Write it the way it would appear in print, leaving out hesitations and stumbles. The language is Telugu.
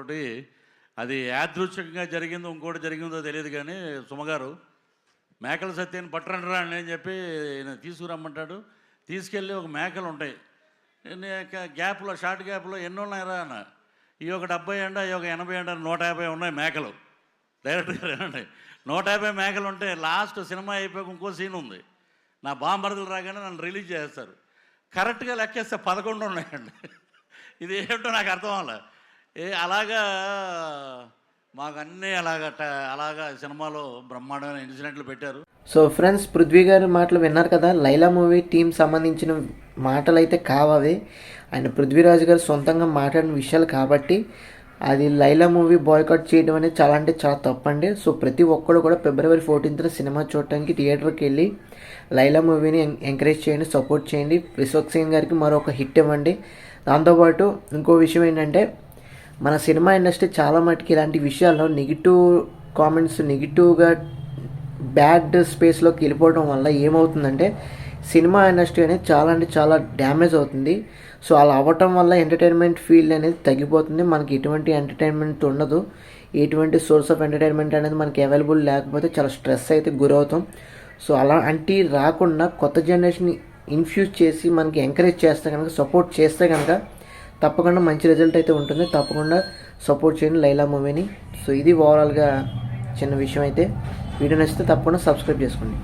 ఒకటి అది యాదృచ్ఛికంగా జరిగిందో ఇంకోటి జరిగిందో తెలియదు కానీ సుమగారు మేకల సత్యాన్ని పట్టరండి రా అని చెప్పి తీసుకురమ్మంటాడు. తీసుకెళ్ళి ఒక మేకలు ఉంటాయి గ్యాప్లో షార్ట్ గ్యాప్లో ఎన్ని ఉన్నాయిరా అన్న. ఈ ఒక 70 అంట, ఈ ఒక 80 అంట, 150 ఉన్నాయి మేకలు. డైరెక్ట్గా ఏమండి 150 మేకలు ఉంటే లాస్ట్ సినిమా అయిపోయాక ఇంకో సీన్ ఉంది. నా బాంబర్దులు రాగానే నన్ను రిలీజ్ చేస్తారు. కరెక్ట్గా లెక్కేస్తే 11 ఉన్నాయండి. ఇది ఏమిటో నాకు అర్థం అవ్వాలి. అలాగా మాకు అన్నీ అలాగా సినిమాలో బ్రహ్మాండమైన ఇన్సిడెంట్లు పెట్టారు. సో ఫ్రెండ్స్, పృథ్వీ గారి మాటలు విన్నారు కదా. లైలా మూవీ టీం సంబంధించిన మాటలు అయితే కావవి, ఆయన పృథ్వీరాజు గారు సొంతంగా మాట్లాడిన విషయాలు కాబట్టి అది లైలా మూవీ బాయ్కాట్ చేయడం అనేది చాలా అంటే చాలా తప్పండి. సో ప్రతి ఒక్కరు కూడా February 14th సినిమా చూడటానికి థియేటర్కి వెళ్ళి లైలా మూవీని ఎంకరేజ్ చేయండి, సపోర్ట్ చేయండి. విశ్వక్సేన్ గారికి మరొక హిట్ ఇవ్వండి. దాంతోపాటు ఇంకో విషయం ఏంటంటే, మన సినిమా ఇండస్ట్రీ చాలా మటుకు ఇలాంటి విషయాల్లో నెగిటివ్ కామెంట్స్, నెగిటివ్గా బ్యాడ్ స్పేస్లోకి వెళ్ళిపోవడం వల్ల ఏమవుతుందంటే సినిమా ఇండస్ట్రీ అనేది చాలా అంటే చాలా డ్యామేజ్ అవుతుంది. సో అలా అవ్వటం వల్ల ఎంటర్టైన్మెంట్ ఫీల్డ్ అనేది తగ్గిపోతుంది. మనకి ఎటువంటి ఎంటర్టైన్మెంట్ ఉండదు. ఎటువంటి సోర్స్ ఆఫ్ ఎంటర్టైన్మెంట్ అనేది మనకి అవైలబుల్ లేకపోతే చాలా స్ట్రెస్ అయితే గురవుతాం. సో అలాంటి రాకుండా కొత్త జనరేషన్ ఇన్ఫ్యూజ్ చేసి మనకి ఎంకరేజ్ చేస్తే కనుక, సపోర్ట్ చేస్తే కనుక తప్పకుండా మంచి రిజల్ట్ అయితే ఉంటుంది. తప్పకుండా సపోర్ట్ చేయండి లైలా మూవీని. సో ఇది ఓవరాల్గా చిన్న విషయం అయితే. వీడియో నచ్చితే తప్పకుండా సబ్స్క్రైబ్ చేసుకోండి.